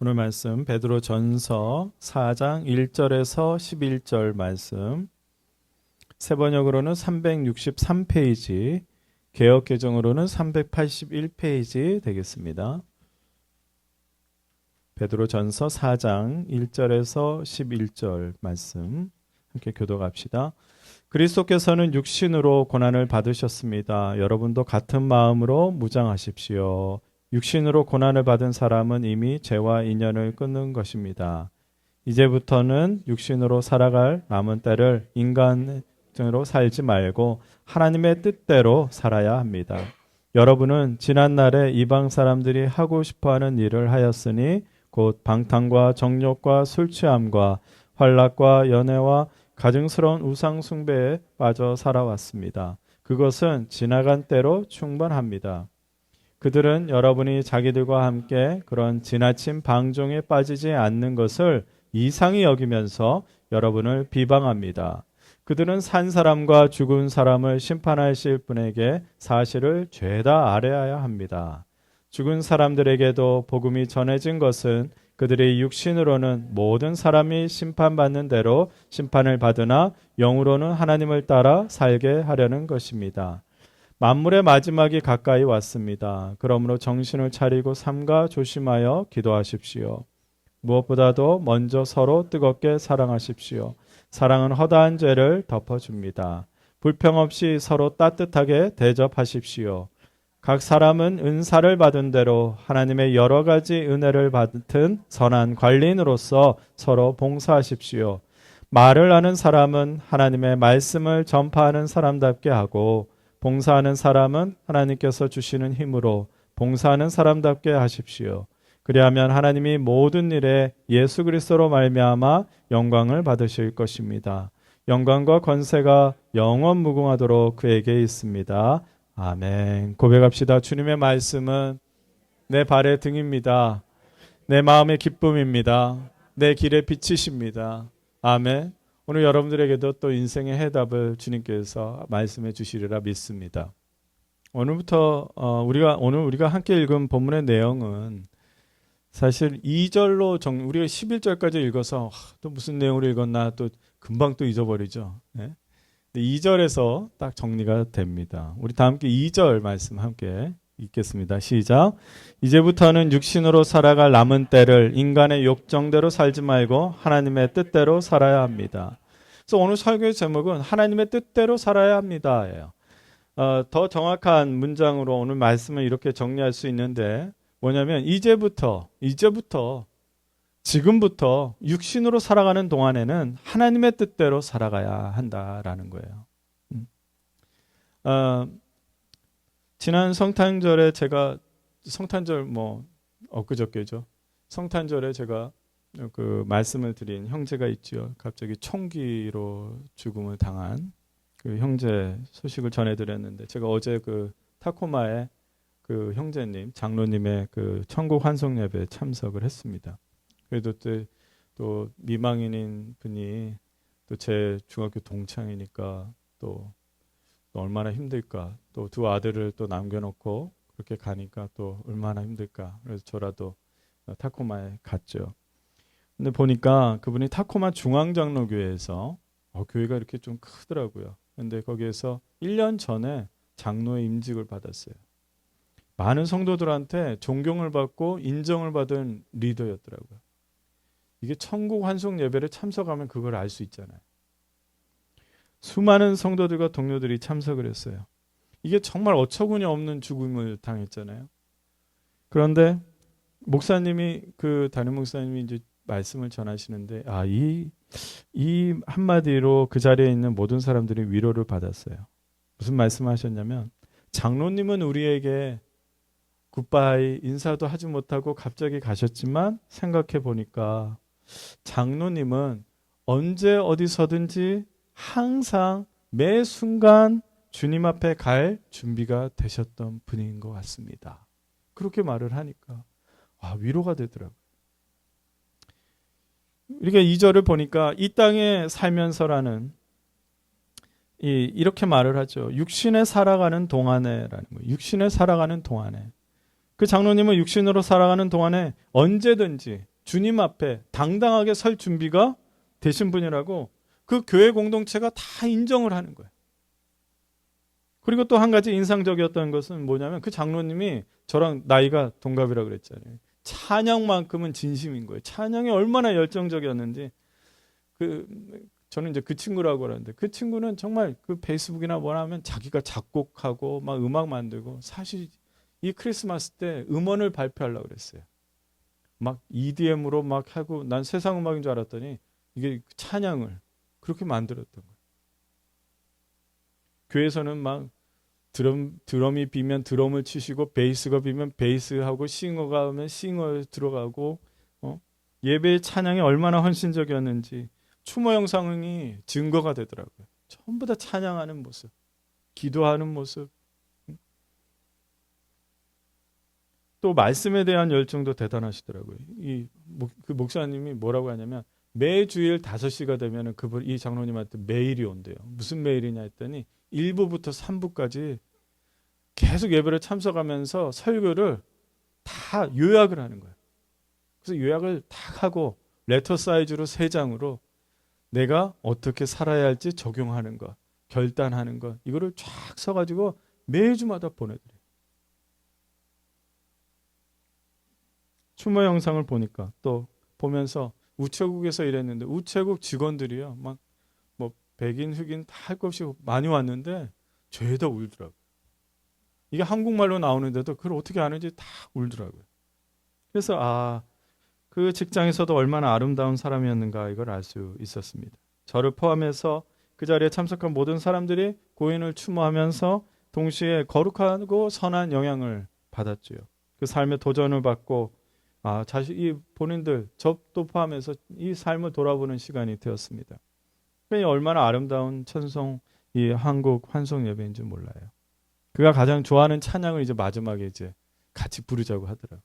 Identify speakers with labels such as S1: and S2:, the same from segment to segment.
S1: 오늘 말씀 베드로전서 4장 1절에서 11절 말씀, 새 번역으로는 363페이지, 개역 개정으로는 381페이지 되겠습니다. 베드로전서 4장 1절에서 11절 말씀 함께 교독합시다. 그리스도께서는 육신으로 고난을 받으셨습니다. 여러분도 같은 마음으로 무장하십시오. 육신으로 고난을 받은 사람은 이미 죄와 인연을 끊는 것입니다. 이제부터는 육신으로 살아갈 남은 때를 인간으로 살지 말고 하나님의 뜻대로 살아야 합니다. 여러분은 지난날에 이방 사람들이 하고 싶어하는 일을 하였으니 곧 방탕과 정욕과 술취함과 환락과 연애와 가증스러운 우상 숭배에 빠져 살아왔습니다. 그것은 지나간 때로 충분합니다. 그들은 여러분이 자기들과 함께 그런 지나친 방종에 빠지지 않는 것을 이상히 여기면서 여러분을 비방합니다. 그들은 산 사람과 죽은 사람을 심판하실 분에게 사실을 죄다 알아야 합니다. 죽은 사람들에게도 복음이 전해진 것은 그들의 육신으로는 모든 사람이 심판받는 대로 심판을 받으나 영으로는 하나님을 따라 살게 하려는 것입니다. 만물의 마지막이 가까이 왔습니다. 그러므로 정신을 차리고 삼가 조심하여 기도하십시오. 무엇보다도 먼저 서로 뜨겁게 사랑하십시오. 사랑은 허다한 죄를 덮어줍니다. 불평 없이 서로 따뜻하게 대접하십시오. 각 사람은 은사를 받은 대로 하나님의 여러 가지 은혜를 받은 선한 관리인으로서 서로 봉사하십시오. 말을 하는 사람은 하나님의 말씀을 전파하는 사람답게 하고 봉사하는 사람은 하나님께서 주시는 힘으로 봉사하는 사람답게 하십시오. 그리하면 하나님이 모든 일에 예수 그리스도로 말미암아 영광을 받으실 것입니다. 영광과 권세가 영원 무궁하도록 그에게 있습니다. 아멘. 고백합시다. 주님의 말씀은 내 발의 등입니다. 내 마음의 기쁨입니다. 내 길의 빛이십니다. 아멘. 오늘 여러분들에게도 또 인생의 해답을 주님께서 말씀해 주시리라 믿습니다. 오늘부터 오늘 우리가 함께 읽은 본문의 내용은 사실 2절로 우리가 11절까지 읽어서 또 무슨 내용으로 읽었나 또 금방 또 잊어버리죠. 네? 2절에서 딱 정리가 됩니다. 우리 다 함께 2절 말씀 함께 읽겠습니다. 시작. 이제부터는 육신으로 살아갈 남은 때를 인간의 욕정대로 살지 말고 하나님의 뜻대로 살아야 합니다. 그래서 오늘 설교의 제목은 하나님의 뜻대로 살아야 합니다예요. 더 정확한 문장으로 오늘 말씀을 이렇게 정리할 수 있는데 뭐냐면 지금부터 육신으로 살아가는 동안에는 하나님의 뜻대로 살아가야 한다라는 거예요. 지난 성탄절에 제가 엊그저께죠. 성탄절에 제가 그 말씀을 드린 형제가 있죠. 갑자기 총기로 죽음을 당한 그 형제 소식을 전해드렸는데 제가 어제 그 타코마에 그 형제님, 장로님의 그 천국 환송 예배에 참석을 했습니다. 그래도 또 미망인인 분이 또 제 중학교 동창이니까 또 얼마나 힘들까. 또 두 아들을 또 남겨놓고 그렇게 가니까 또 얼마나 힘들까. 그래서 저라도 타코마에 갔죠. 근데 보니까 그분이 타코마 중앙장로교회에서 교회가 이렇게 좀 크더라고요. 근데 거기에서 1년 전에 장로의 임직을 받았어요. 많은 성도들한테 존경을 받고 인정을 받은 리더였더라고요. 이게 천국 환송 예배를 참석하면 그걸 알 수 있잖아요. 수많은 성도들과 동료들이 참석을 했어요. 이게 정말 어처구니 없는 죽음을 당했잖아요. 그런데 목사님이 담임 목사님이 이제 말씀을 전하시는데 이 한마디로 그 자리에 있는 모든 사람들이 위로를 받았어요. 무슨 말씀하셨냐면 장로님은 우리에게 굿바이 인사도 하지 못하고 갑자기 가셨지만 생각해 보니까 장로님은 언제 어디서든지 항상 매 순간 주님 앞에 갈 준비가 되셨던 분인 것 같습니다. 그렇게 말을 하니까 위로가 되더라고요. 이렇게 2절을 보니까 이 땅에 살면서라는 이렇게 말을 하죠. 육신에 살아가는 동안에라는 거예요. 육신에 살아가는 동안에. 그 장로님은 육신으로 살아가는 동안에 언제든지 주님 앞에 당당하게 설 준비가 되신 분이라고 그 교회 공동체가 다 인정을 하는 거예요. 그리고 또 한 가지 인상적이었던 것은 뭐냐면 그 장로님이 저랑 나이가 동갑이라고 그랬잖아요. 찬양만큼은 진심인 거예요. 찬양이 얼마나 열정적이었는지. 저는 이제 그 친구라고 하는데 그 친구는 정말 그 페이스북이나 뭐나 하면 자기가 작곡하고 막 음악 만들고 사실 이 크리스마스 때 음원을 발표하려고 그랬어요. 막 EDM으로 막 하고 난 세상 음악인 줄 알았더니 이게 찬양을 그렇게 만들었던 거예요. 교회에서는 막 드럼이 비면 드럼을 치시고 베이스가 비면 베이스하고 싱어가 하면 싱어 들어가고 예배의 찬양이 얼마나 헌신적이었는지 추모 영상이 증거가 되더라고요. 전부 다 찬양하는 모습, 기도하는 모습, 또 말씀에 대한 열정도 대단하시더라고요. 그 목사님이 뭐라고 하냐면 매주일 5시가 되면 이 장로님한테 메일이 온대요. 무슨 메일이냐 했더니 1부부터 3부까지 계속 예배를 참석하면서 설교를 다 요약을 하는 거예요. 그래서 요약을 다 하고 레터 사이즈로 3장으로 내가 어떻게 살아야 할지 적용하는 것, 결단하는 것, 이거를 쫙 써가지고 매주마다 보내드려요. 추모 영상을 보니까 또 보면서 우체국에서 일했는데 우체국 직원들이요. 막 뭐 백인, 흑인 다 할 것 없이 많이 왔는데 죄다 울더라고요. 이게 한국말로 나오는데도 그걸 어떻게 아는지 다 울더라고요. 그래서 그 직장에서도 얼마나 아름다운 사람이었는가 이걸 알 수 있었습니다. 저를 포함해서 그 자리에 참석한 모든 사람들이 고인을 추모하면서 동시에 거룩하고 선한 영향을 받았죠. 그 삶의 도전을 받고 이 본인들 저도 포함해서 이 삶을 돌아보는 시간이 되었습니다. 얼마나 아름다운 찬송 이 한국 환송 예배인지 몰라요. 그가 가장 좋아하는 찬양을 이제 마지막에 이제 같이 부르자고 하더라고요.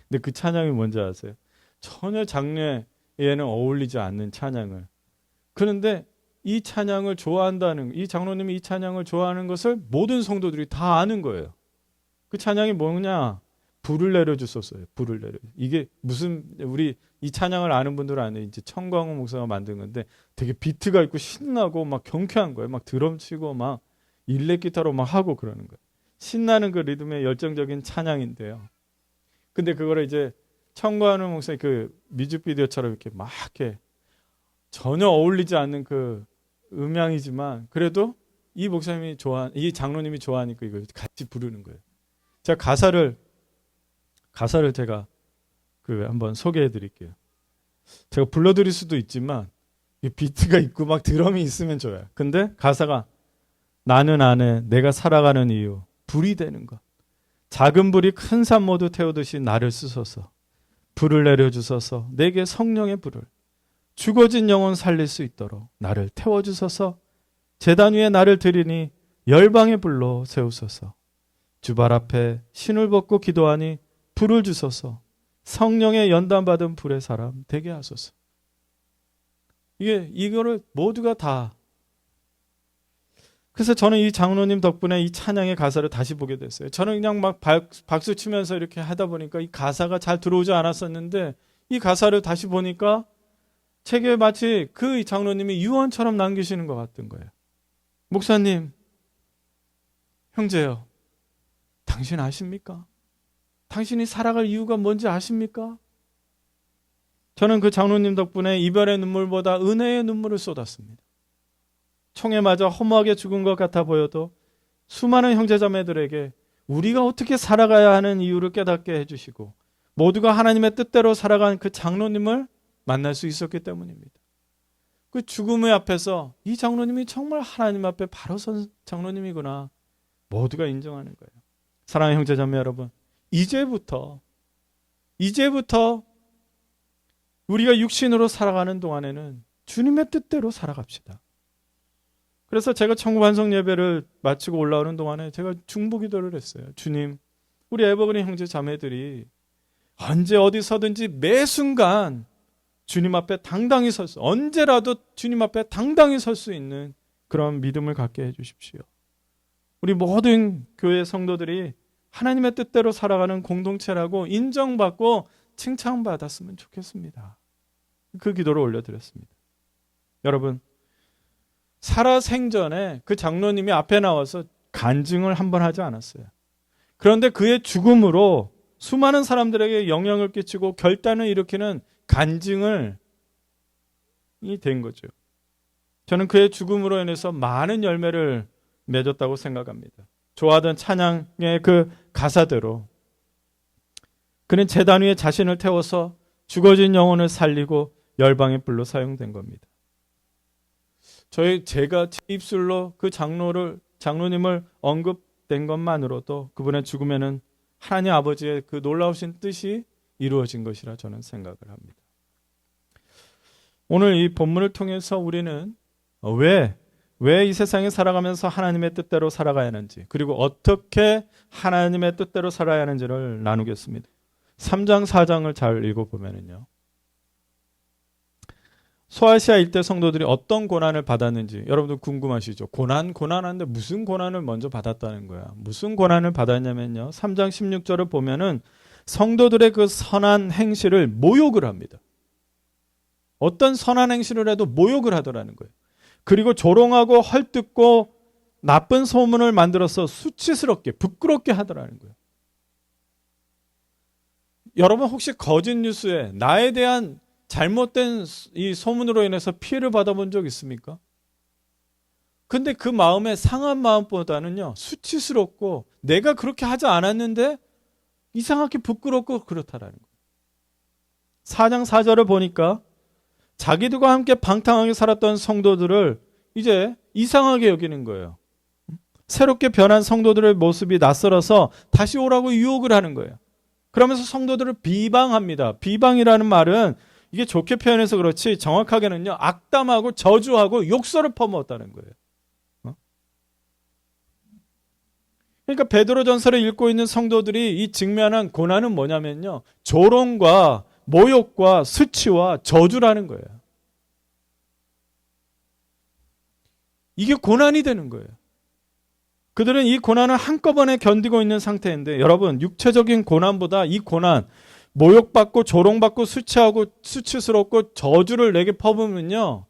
S1: 근데 그 찬양이 뭔지 아세요? 전혀 장례에는 어울리지 않는 찬양을. 그런데 이 찬양을 좋아한다는, 이 장로님이 이 찬양을 좋아하는 것을 모든 성도들이 다 아는 거예요. 그 찬양이 뭐냐? 불을 내려주소서요. 불을 내려. 이게 무슨 우리 이 찬양을 아는 분들은 아는 이제 청광호 목사가 만든 건데 되게 비트가 있고 신나고 막 경쾌한 거예요. 막 드럼 치고 막 일렉 기타로 막 하고 그러는 거예요. 신나는 그 리듬의 열정적인 찬양인데요. 근데 그거를 이제 청광호 목사의 그 뮤직비디오처럼 이렇게 막 이렇게 전혀 어울리지 않는 그 음향이지만 그래도 이 목사님이 이 장로님이 좋아하니까 이걸 같이 부르는 거예요. 제가 가사를 제가 한번 소개해 드릴게요. 제가 불러드릴 수도 있지만 비트가 있고 막 드럼이 있으면 좋아요. 근데 가사가 나는 아네 내가 살아가는 이유 불이 되는 것. 작은 불이 큰 산 모두 태우듯이 나를 쓰소서. 불을 내려주소서. 내게 성령의 불을. 죽어진 영혼 살릴 수 있도록 나를 태워주소서. 제단 위에 나를 드리니 열방의 불로 세우소서. 주발 앞에 신을 벗고 기도하니 불을 주소서. 성령의 연단받은 불의 사람 되게 하소서. 이거를 모두가 다. 그래서 저는 이 장로님 덕분에 이 찬양의 가사를 다시 보게 됐어요. 저는 그냥 막 박수 치면서 이렇게 하다 보니까 이 가사가 잘 들어오지 않았었는데 이 가사를 다시 보니까 책에 마치 그 장로님이 유언처럼 남기시는 것 같은 거예요. 목사님, 형제요, 당신 아십니까? 당신이 살아갈 이유가 뭔지 아십니까? 저는 그 장로님 덕분에 이별의 눈물보다 은혜의 눈물을 쏟았습니다. 총에 맞아 허무하게 죽은 것 같아 보여도 수많은 형제자매들에게 우리가 어떻게 살아가야 하는 이유를 깨닫게 해주시고 모두가 하나님의 뜻대로 살아간 그 장로님을 만날 수 있었기 때문입니다. 그 죽음의 앞에서 이 장로님이 정말 하나님 앞에 바로 선 장로님이구나 모두가 인정하는 거예요. 사랑하는 형제자매 여러분, 이제부터 우리가 육신으로 살아가는 동안에는 주님의 뜻대로 살아갑시다. 그래서 제가 천국 환송 예배를 마치고 올라오는 동안에 제가 중보기도를 했어요. 주님, 우리 에버그린 형제 자매들이 언제 어디서든지 매 순간 주님 앞에 당당히 언제라도 주님 앞에 당당히 설 수 있는 그런 믿음을 갖게 해주십시오. 우리 모든 교회 성도들이 하나님의 뜻대로 살아가는 공동체라고 인정받고 칭찬받았으면 좋겠습니다. 그 기도를 올려드렸습니다. 여러분, 살아생전에 그 장로님이 앞에 나와서 간증을 한 번 하지 않았어요. 그런데 그의 죽음으로 수많은 사람들에게 영향을 끼치고 결단을 일으키는 간증을 된 거죠. 저는 그의 죽음으로 인해서 많은 열매를 맺었다고 생각합니다. 좋아하던 찬양의 그 가사대로 그는 제단 위에 자신을 태워서 죽어진 영혼을 살리고 열방의 불로 사용된 겁니다. 제가 제 입술로 그 장로님을 언급된 것만으로도 그분의 죽음에는 하나님 아버지의 그 놀라우신 뜻이 이루어진 것이라 저는 생각을 합니다. 오늘 이 본문을 통해서 우리는 왜 이 세상에 살아가면서 하나님의 뜻대로 살아가야 하는지, 그리고 어떻게 하나님의 뜻대로 살아야 하는지를 나누겠습니다. 3장 4장을 잘 읽어보면요, 소아시아 일대 성도들이 어떤 고난을 받았는지 여러분들 궁금하시죠? 고난하는데 무슨 고난을 먼저 받았다는 거야? 무슨 고난을 받았냐면요, 3장 16절을 보면은 성도들의 그 선한 행실을 모욕을 합니다. 어떤 선한 행실을 해도 모욕을 하더라는 거예요. 그리고 조롱하고 헐뜯고 나쁜 소문을 만들어서 수치스럽게 부끄럽게 하더라는 거예요. 여러분 혹시 거짓 뉴스에 나에 대한 잘못된 이 소문으로 인해서 피해를 받아본 적 있습니까? 근데 그 마음에 상한 마음보다는요, 수치스럽고 내가 그렇게 하지 않았는데 이상하게 부끄럽고 그렇다라는 거예요. 4장 4절을 보니까 자기들과 함께 방탕하게 살았던 성도들을 이제 이상하게 여기는 거예요. 새롭게 변한 성도들의 모습이 낯설어서 다시 오라고 유혹을 하는 거예요. 그러면서 성도들을 비방합니다. 비방이라는 말은 이게 좋게 표현해서 그렇지 정확하게는요, 악담하고 저주하고 욕설을 퍼부었다는 거예요. 그러니까 베드로전서를 읽고 있는 성도들이 이 직면한 고난은 뭐냐면요, 조롱과 모욕과 수치와 저주라는 거예요. 이게 고난이 되는 거예요. 그들은 이 고난을 한꺼번에 견디고 있는 상태인데, 여러분, 육체적인 고난보다 이 고난, 모욕받고 조롱받고 수치하고 수치스럽고 저주를 내게 퍼부으면요,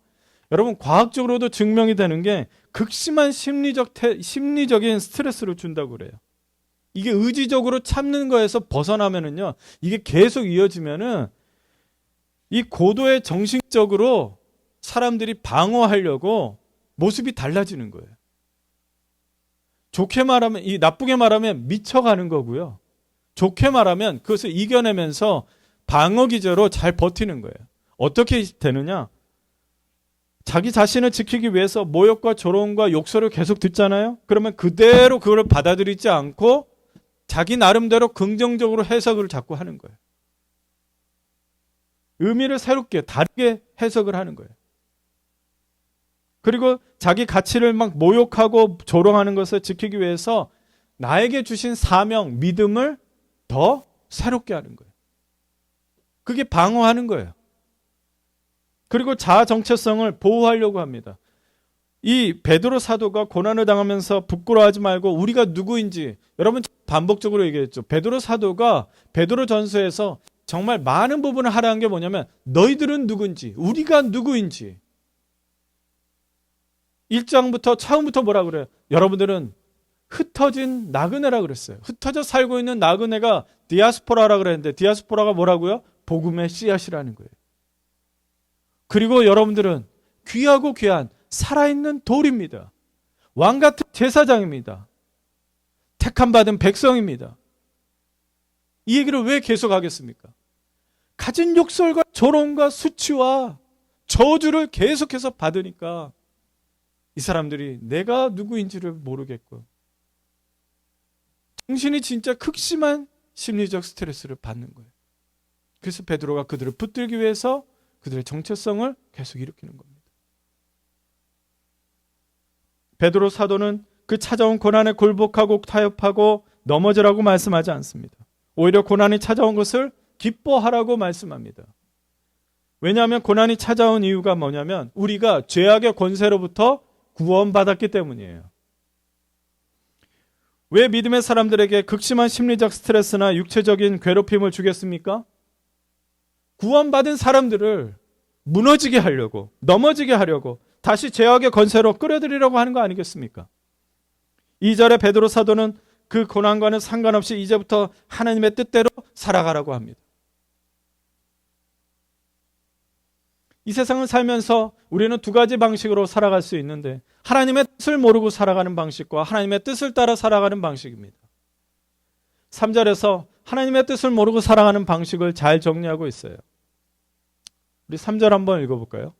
S1: 여러분, 과학적으로도 증명이 되는 게 극심한 심리적인 스트레스를 준다고 그래요. 이게 의지적으로 참는 거에서 벗어나면은요, 이게 계속 이어지면은 이 고도의 정신적으로 사람들이 방어하려고 모습이 달라지는 거예요. 좋게 말하면, 나쁘게 말하면 미쳐가는 거고요. 좋게 말하면 그것을 이겨내면서 방어 기제로 잘 버티는 거예요. 어떻게 되느냐? 자기 자신을 지키기 위해서 모욕과 조롱과 욕설을 계속 듣잖아요. 그러면 그대로 그걸 받아들이지 않고 자기 나름대로 긍정적으로 해석을 자꾸 하는 거예요. 의미를 새롭게 다르게 해석을 하는 거예요. 그리고 자기 가치를 막 모욕하고 조롱하는 것을 지키기 위해서 나에게 주신 사명, 믿음을 더 새롭게 하는 거예요. 그게 방어하는 거예요. 그리고 자아 정체성을 보호하려고 합니다. 이 베드로 사도가 고난을 당하면서 부끄러워하지 말고 우리가 누구인지, 여러분 반복적으로 얘기했죠. 베드로 사도가 베드로 전서에서 정말 많은 부분을 하라는 게 뭐냐면 너희들은 누군지, 우리가 누구인지. 1장부터 처음부터 뭐라 그래요? 여러분들은 흩어진 나그네라 그랬어요. 흩어져 살고 있는 나그네가 디아스포라라 그랬는데, 디아스포라가 뭐라고요? 복음의 씨앗이라는 거예요. 그리고 여러분들은 귀하고 귀한 살아있는 돌입니다. 왕같은 제사장입니다. 택함받은 백성입니다. 이 얘기를 왜 계속하겠습니까? 가진 욕설과 조롱과 수치와 저주를 계속해서 받으니까 이 사람들이 내가 누구인지를 모르겠고 정신이 진짜 극심한 심리적 스트레스를 받는 거예요. 그래서 베드로가 그들을 붙들기 위해서 그들의 정체성을 계속 일으키는 겁니다. 베드로 사도는 그 찾아온 고난에 굴복하고 타협하고 넘어지라고 말씀하지 않습니다. 오히려 고난이 찾아온 것을 기뻐하라고 말씀합니다. 왜냐하면 고난이 찾아온 이유가 뭐냐면 우리가 죄악의 권세로부터 구원받았기 때문이에요. 왜 믿음의 사람들에게 극심한 심리적 스트레스나 육체적인 괴롭힘을 주겠습니까? 구원받은 사람들을 무너지게 하려고, 넘어지게 하려고 다시 죄악의 권세로 끌어들이려고 하는 거 아니겠습니까? 2절에 베드로 사도는 그 고난과는 상관없이 이제부터 하나님의 뜻대로 살아가라고 합니다. 이 세상을 살면서 우리는 두 가지 방식으로 살아갈 수 있는데, 하나님의 뜻을 모르고 살아가는 방식과 하나님의 뜻을 따라 살아가는 방식입니다. 3절에서 하나님의 뜻을 모르고 살아가는 방식을 잘 정리하고 있어요. 우리 3절 한번 읽어볼까요?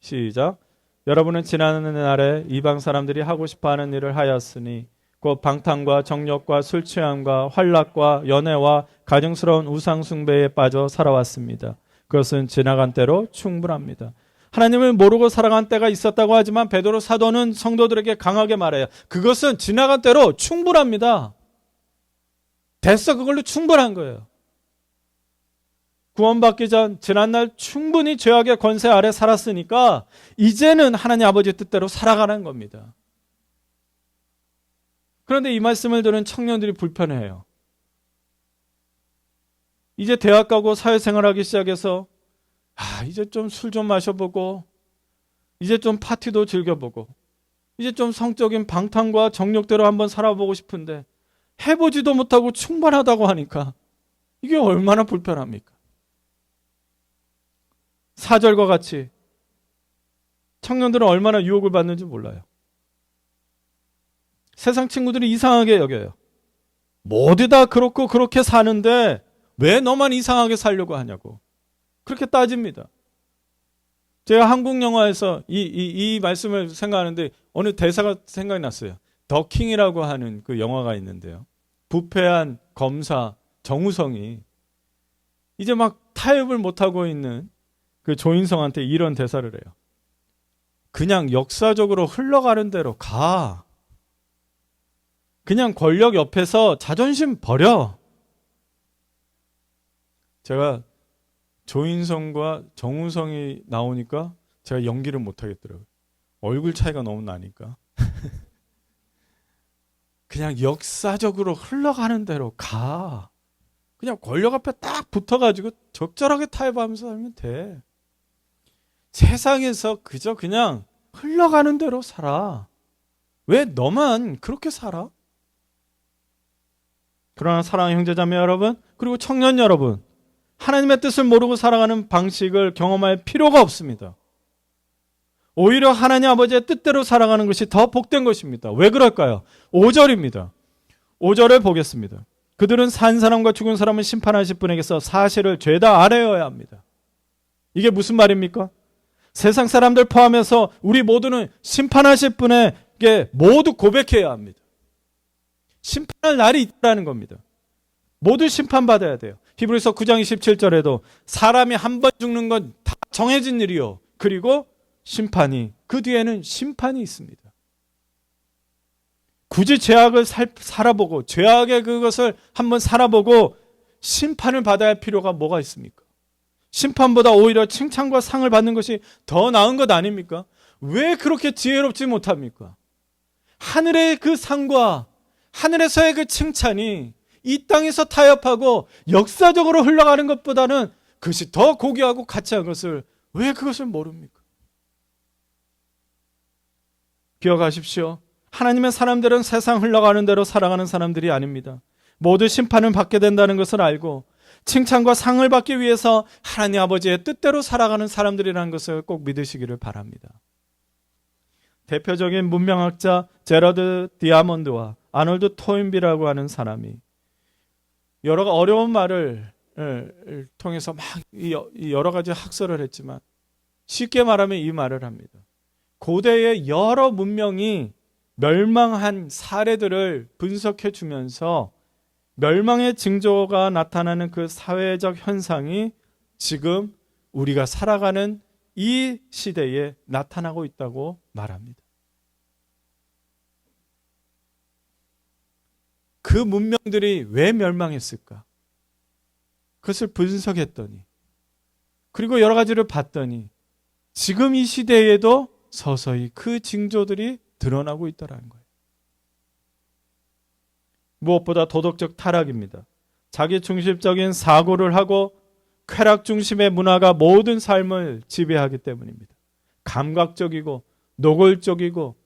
S1: 시작. 여러분은 지난날에 이방 사람들이 하고 싶어하는 일을 하였으니 곧 방탕과 정욕과 술 취함과 환락과 연애와 가증스러운 우상 숭배에 빠져 살아왔습니다. 그것은 지나간 때로 충분합니다. 하나님을 모르고 살아간 때가 있었다고 하지만 베드로 사도는 성도들에게 강하게 말해요. 그것은 지나간 때로 충분합니다. 됐어, 그걸로 충분한 거예요. 구원받기 전 지난날 충분히 죄악의 권세 아래 살았으니까 이제는 하나님 아버지 뜻대로 살아가는 겁니다. 그런데 이 말씀을 들은 청년들이 불편해해요. 이제 대학 가고 사회생활하기 시작해서 이제 좀 술 좀 마셔보고, 이제 좀 파티도 즐겨보고, 이제 좀 성적인 방탕과 정욕대로 한번 살아보고 싶은데 해보지도 못하고 충분하다고 하니까 이게 얼마나 불편합니까? 4절과 같이 청년들은 얼마나 유혹을 받는지 몰라요. 세상 친구들이 이상하게 여겨요. 모두 다 그렇고 그렇게 사는데 왜 너만 이상하게 살려고 하냐고 그렇게 따집니다. 제가 한국 영화에서 이 말씀을 생각하는데 어느 대사가 생각이 났어요. 더 킹이라고 하는 그 영화가 있는데요. 부패한 검사 정우성이 이제 막 타협을 못하고 있는 그 조인성한테 이런 대사를 해요. 그냥 역사적으로 흘러가는 대로 가. 그냥 권력 옆에서 자존심 버려. 제가 조인성과 정우성이 나오니까 제가 연기를 못하겠더라고요. 얼굴 차이가 너무 나니까. 그냥 역사적으로 흘러가는 대로 가. 그냥 권력 앞에 딱 붙어가지고 적절하게 타협하면서 살면 돼. 세상에서 그저 그냥 흘러가는 대로 살아. 왜 너만 그렇게 살아? 그러나 사랑하는 형제자매 여러분, 그리고 청년 여러분, 하나님의 뜻을 모르고 살아가는 방식을 경험할 필요가 없습니다. 오히려 하나님 아버지의 뜻대로 살아가는 것이 더 복된 것입니다. 왜 그럴까요? 5절입니다. 5절을 보겠습니다. 그들은 산 사람과 죽은 사람을 심판하실 분에게서 사실을 죄다 알아야 합니다. 이게 무슨 말입니까? 세상 사람들 포함해서 우리 모두는 심판하실 분에게 모두 고백해야 합니다. 심판할 날이 있다는 겁니다. 모두 심판받아야 돼요. 히브리서 9장 27절에도 사람이 한 번 죽는 건 다 정해진 일이요. 그리고 심판이, 그 뒤에는 심판이 있습니다. 굳이 죄악을 살아보고 죄악의 그것을 한번 살아보고 심판을 받아야 할 필요가 뭐가 있습니까? 심판보다 오히려 칭찬과 상을 받는 것이 더 나은 것 아닙니까? 왜 그렇게 지혜롭지 못합니까? 하늘의 그 상과 하늘에서의 그 칭찬이 이 땅에서 타협하고 역사적으로 흘러가는 것보다는 그것이 더 고귀하고 가치한 것을 왜 그것을 모릅니까? 기억하십시오. 하나님의 사람들은 세상 흘러가는 대로 살아가는 사람들이 아닙니다. 모두 심판을 받게 된다는 것을 알고 칭찬과 상을 받기 위해서 하나님 아버지의 뜻대로 살아가는 사람들이라는 것을 꼭 믿으시기를 바랍니다. 대표적인 문명학자 제러드 디아몬드와 아놀드 토인비라고 하는 사람이 여러 어려운 말을 통해서 막 여러 가지 학설을 했지만 쉽게 말하면 이 말을 합니다. 고대의 여러 문명이 멸망한 사례들을 분석해 주면서 멸망의 징조가 나타나는 그 사회적 현상이 지금 우리가 살아가는 이 시대에 나타나고 있다고 말합니다. 그 문명들이 왜 멸망했을까? 그것을 분석했더니, 그리고 여러 가지를 봤더니 지금 이 시대에도 서서히 그 징조들이 드러나고 있다는 거예요. 무엇보다 도덕적 타락입니다. 자기 중심적인 사고를 하고 쾌락 중심의 문화가 모든 삶을 지배하기 때문입니다. 감각적이고 노골적이고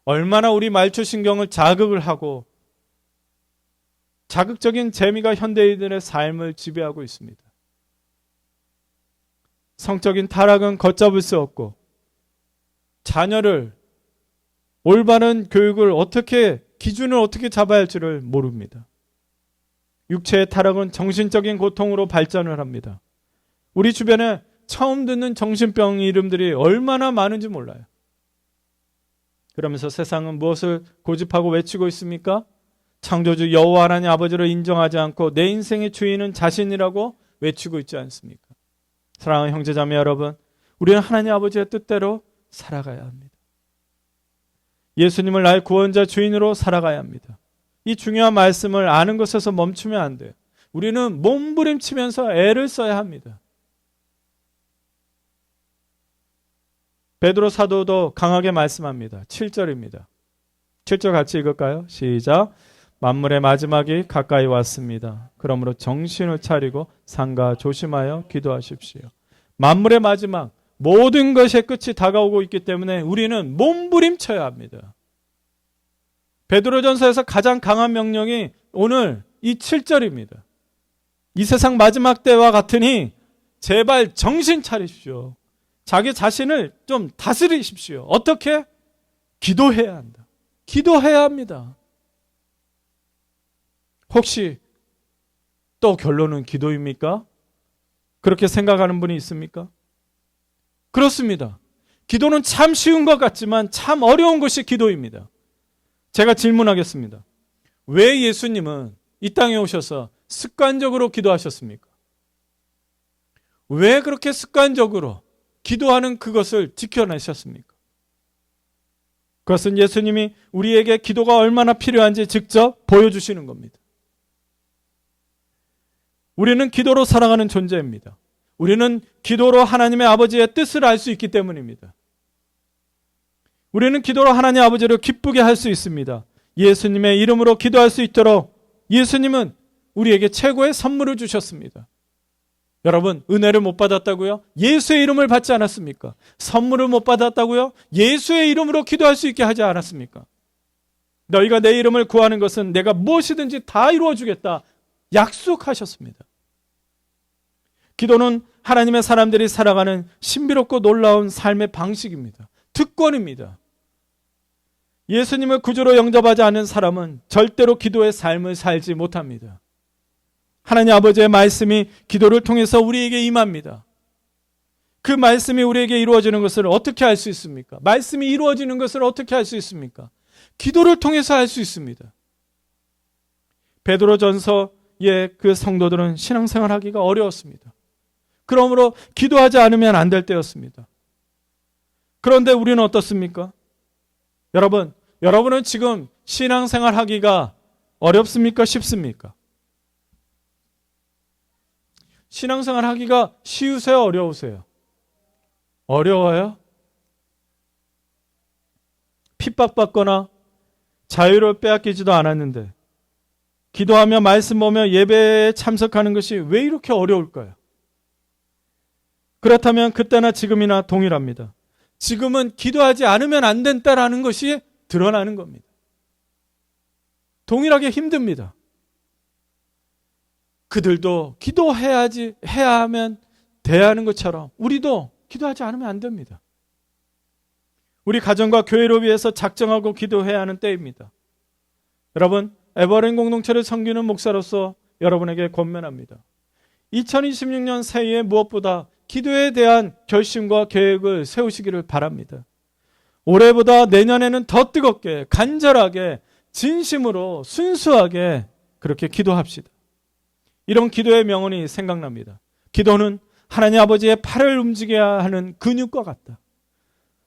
S1: 얼마나 우리 말초신경을 자극을 하고 자극적인 재미가 현대인들의 삶을 지배하고 있습니다. 성적인 타락은 걷잡을 수 없고 자녀를 올바른 교육을 기준을 어떻게 잡아야 할지를 모릅니다. 육체의 타락은 정신적인 고통으로 발전을 합니다. 우리 주변에 처음 듣는 정신병 이름들이 얼마나 많은지 몰라요. 그러면서 세상은 무엇을 고집하고 외치고 있습니까? 창조주 여호와 하나님 아버지를 인정하지 않고 내 인생의 주인은 자신이라고 외치고 있지 않습니까? 사랑하는 형제자매 여러분, 우리는 하나님 아버지의 뜻대로 살아가야 합니다. 예수님을 나의 구원자 주인으로 살아가야 합니다. 이 중요한 말씀을 아는 것에서 멈추면 안 돼요. 우리는 몸부림치면서 애를 써야 합니다. 베드로 사도도 강하게 말씀합니다. 7절입니다. 7절 같이 읽을까요? 시작. 만물의 마지막이 가까이 왔습니다. 그러므로 정신을 차리고 삼가 조심하여 기도하십시오. 만물의 마지막, 모든 것의 끝이 다가오고 있기 때문에 우리는 몸부림쳐야 합니다. 베드로전서에서 가장 강한 명령이 오늘 이 7절입니다. 이 세상 마지막 때와 같으니 제발 정신 차리십시오. 자기 자신을 좀 다스리십시오. 어떻게? 기도해야 한다. 기도해야 합니다. 혹시 또 결론은 기도입니까? 그렇게 생각하는 분이 있습니까? 그렇습니다. 기도는 참 쉬운 것 같지만 참 어려운 것이 기도입니다. 제가 질문하겠습니다. 왜 예수님은 이 땅에 오셔서 습관적으로 기도하셨습니까? 왜 그렇게 습관적으로 기도하는 그것을 지켜내셨습니까? 그것은 예수님이 우리에게 기도가 얼마나 필요한지 직접 보여주시는 겁니다. 우리는 기도로 살아가는 존재입니다. 우리는 기도로 하나님의 아버지의 뜻을 알 수 있기 때문입니다. 우리는 기도로 하나님 아버지를 기쁘게 할 수 있습니다. 예수님의 이름으로 기도할 수 있도록 예수님은 우리에게 최고의 선물을 주셨습니다. 여러분, 은혜를 못 받았다고요? 예수의 이름을 받지 않았습니까? 선물을 못 받았다고요? 예수의 이름으로 기도할 수 있게 하지 않았습니까? 너희가 내 이름을 구하는 것은 내가 무엇이든지 다 이루어주겠다 약속하셨습니다. 기도는 하나님의 사람들이 살아가는 신비롭고 놀라운 삶의 방식입니다. 특권입니다. 예수님을 구주로 영접하지 않는 사람은 절대로 기도의 삶을 살지 못합니다. 하나님 아버지의 말씀이 기도를 통해서 우리에게 임합니다. 그 말씀이 우리에게 이루어지는 것을 어떻게 알 수 있습니까? 말씀이 이루어지는 것을 어떻게 알 수 있습니까? 기도를 통해서 알 수 있습니다. 베드로전서의 그 성도들은 신앙생활 하기가 어려웠습니다. 그러므로 기도하지 않으면 안 될 때였습니다. 그런데 우리는 어떻습니까? 여러분은 지금 신앙생활 하기가 어렵습니까? 쉽습니까? 신앙생활 하기가 쉬우세요? 어려우세요? 어려워요? 핍박받거나 자유를 빼앗기지도 않았는데 기도하며 말씀 보며 예배에 참석하는 것이 왜 이렇게 어려울까요? 그렇다면 그때나 지금이나 동일합니다. 지금은 기도하지 않으면 안 된다라는 것이 드러나는 겁니다. 동일하게 힘듭니다. 그들도 해야 하면 돼야 하는 것처럼 우리도 기도하지 않으면 안 됩니다. 우리 가정과 교회를 위해서 작정하고 기도해야 하는 때입니다. 여러분, 에버랜 공동체를 섬기는 목사로서 여러분에게 권면합니다. 2026년 새해에 무엇보다 기도에 대한 결심과 계획을 세우시기를 바랍니다. 올해보다 내년에는 더 뜨겁게, 간절하게, 진심으로, 순수하게 그렇게 기도합시다. 이런 기도의 명언이 생각납니다. 기도는 하나님 아버지의 팔을 움직여야 하는 근육과 같다.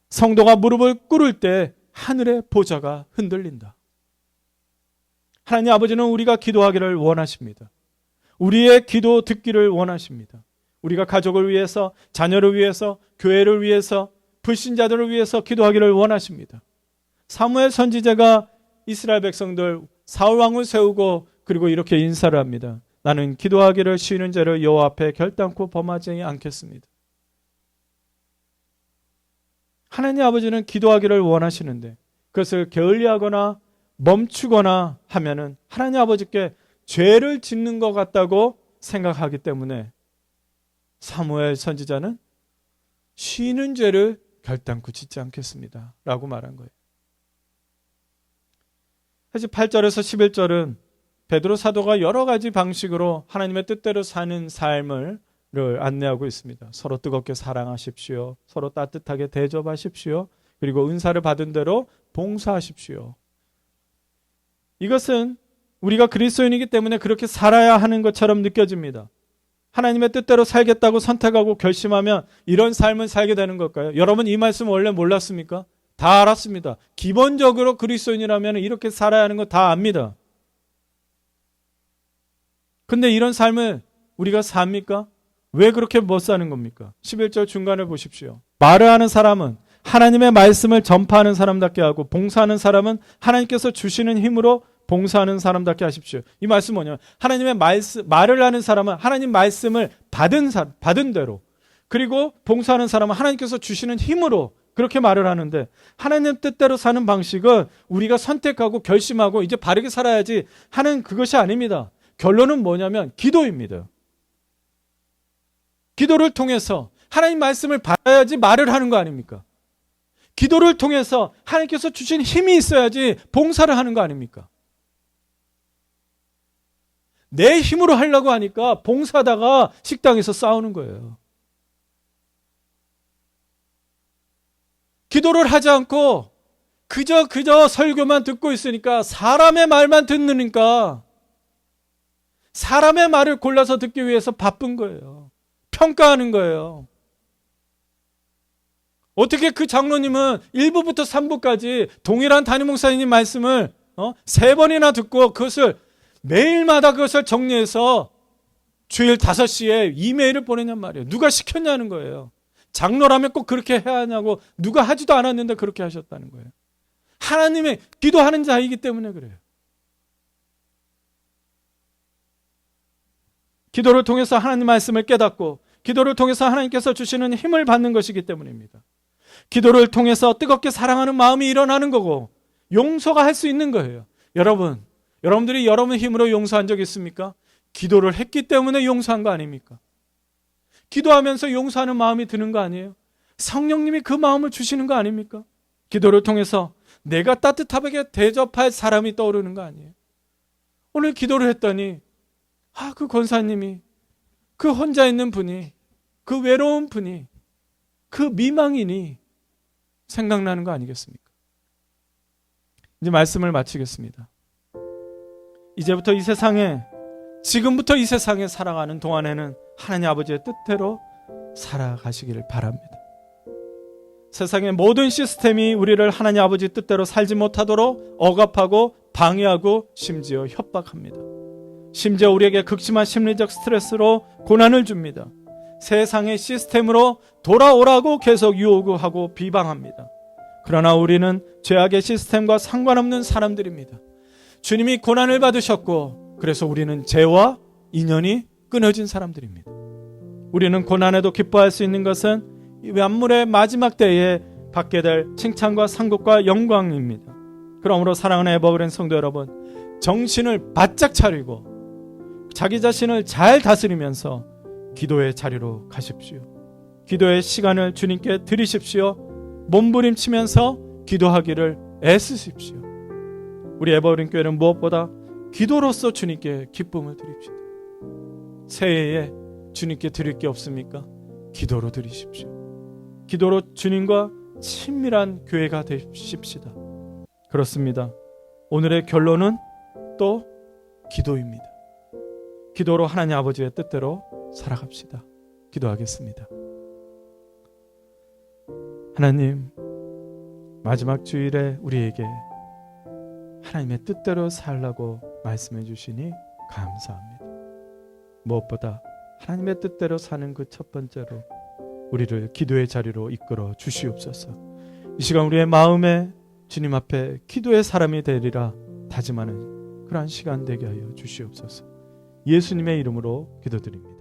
S1: 성도가 무릎을 꿇을 때 하늘의 보좌가 흔들린다. 하나님 아버지는 우리가 기도하기를 원하십니다. 우리의 기도 듣기를 원하십니다. 우리가 가족을 위해서, 자녀를 위해서, 교회를 위해서, 불신자들을 위해서 기도하기를 원하십니다. 사무엘 선지자가 이스라엘 백성들 사울 왕을 세우고 그리고 이렇게 인사를 합니다. 나는 기도하기를 쉬는 죄를 여호와 앞에 결단코 범하지 않겠습니다. 하나님 아버지는 기도하기를 원하시는데 그것을 게을리하거나 멈추거나 하면은 하나님 아버지께 죄를 짓는 것 같다고 생각하기 때문에 사무엘 선지자는 쉬는 죄를 결단코 짓지 않겠습니다 라고 말한 거예요. 사실 8절에서 11절은 베드로 사도가 여러 가지 방식으로 하나님의 뜻대로 사는 삶을 안내하고 있습니다. 서로 뜨겁게 사랑하십시오. 서로 따뜻하게 대접하십시오. 그리고 은사를 받은 대로 봉사하십시오. 이것은 우리가 그리스도인이기 때문에 그렇게 살아야 하는 것처럼 느껴집니다. 하나님의 뜻대로 살겠다고 선택하고 결심하면 이런 삶을 살게 되는 걸까요? 여러분 이 말씀 원래 몰랐습니까? 다 알았습니다. 기본적으로 그리스도인이라면 이렇게 살아야 하는 거 다 압니다. 근데 이런 삶을 우리가 삽니까? 왜 그렇게 못 사는 겁니까? 11절 중간을 보십시오. 말을 하는 사람은 하나님의 말씀을 전파하는 사람답게 하고 봉사하는 사람은 하나님께서 주시는 힘으로 봉사하는 사람답게 하십시오. 이 말씀 뭐냐면 하나님의 말을 하는 사람은 하나님 말씀을 받은 대로, 그리고 봉사하는 사람은 하나님께서 주시는 힘으로 그렇게 말을 하는데, 하나님 뜻대로 사는 방식은 우리가 선택하고 결심하고 이제 바르게 살아야지 하는 그것이 아닙니다. 결론은 뭐냐면 기도입니다. 기도를 통해서 하나님 말씀을 받아야지 말을 하는 거 아닙니까? 기도를 통해서 하나님께서 주신 힘이 있어야지 봉사를 하는 거 아닙니까? 내 힘으로 하려고 하니까 봉사하다가 식당에서 싸우는 거예요. 기도를 하지 않고 그저 설교만 듣고 있으니까, 사람의 말만 듣느니까 사람의 말을 골라서 듣기 위해서 바쁜 거예요. 평가하는 거예요. 어떻게 그 장로님은 1부부터 3부까지 동일한 담임 목사님 말씀을 3번이나 듣고 그것을 매일마다 그것을 정리해서 주일 5시에 이메일을 보내냔 말이에요. 누가 시켰냐는 거예요. 장로라면 꼭 그렇게 해야 하냐고, 누가 하지도 않았는데 그렇게 하셨다는 거예요. 하나님의 기도하는 자이기 때문에 그래요. 기도를 통해서 하나님 말씀을 깨닫고 기도를 통해서 하나님께서 주시는 힘을 받는 것이기 때문입니다. 기도를 통해서 뜨겁게 사랑하는 마음이 일어나는 거고 용서가 할 수 있는 거예요. 여러분들이 여러분 힘으로 용서한 적 있습니까? 기도를 했기 때문에 용서한 거 아닙니까? 기도하면서 용서하는 마음이 드는 거 아니에요? 성령님이 그 마음을 주시는 거 아닙니까? 기도를 통해서 내가 따뜻하게 대접할 사람이 떠오르는 거 아니에요? 오늘 기도를 했더니 그 권사님이, 그 혼자 있는 분이, 그 외로운 분이, 그 미망인이 생각나는 거 아니겠습니까? 이제 말씀을 마치겠습니다. 이제부터 이 세상에, 지금부터 이 세상에 살아가는 동안에는 하나님 아버지의 뜻대로 살아가시기를 바랍니다. 세상의 모든 시스템이 우리를 하나님 아버지 뜻대로 살지 못하도록 억압하고 방해하고 심지어 협박합니다. 심지어 우리에게 극심한 심리적 스트레스로 고난을 줍니다. 세상의 시스템으로 돌아오라고 계속 유혹하고 비방합니다. 그러나 우리는 죄악의 시스템과 상관없는 사람들입니다. 주님이 고난을 받으셨고 그래서 우리는 죄와 인연이 끊어진 사람들입니다. 우리는 고난에도 기뻐할 수 있는 것은 이 만물의 마지막 때에 받게 될 칭찬과 상급과 영광입니다. 그러므로 사랑하는 에버그랜 성도 여러분, 정신을 바짝 차리고 자기 자신을 잘 다스리면서 기도의 자리로 가십시오. 기도의 시간을 주님께 드리십시오. 몸부림치면서 기도하기를 애쓰십시오. 우리 에버그랜 교회는 무엇보다 기도로서 주님께 기쁨을 드립시다. 새해에 주님께 드릴 게 없습니까? 기도로 드리십시오. 기도로 주님과 친밀한 교회가 되십시다. 그렇습니다. 오늘의 결론은 또 기도입니다. 기도로 하나님 아버지의 뜻대로 살아갑시다. 기도하겠습니다. 하나님, 마지막 주일에 우리에게 하나님의 뜻대로 살라고 말씀해 주시니 감사합니다. 무엇보다 하나님의 뜻대로 사는 그 첫 번째로 우리를 기도의 자리로 이끌어 주시옵소서. 이 시간 우리의 마음에 주님 앞에 기도의 사람이 되리라 다짐하는 그러한 시간 되게 하여 주시옵소서. 예수님의 이름으로 기도드립니다.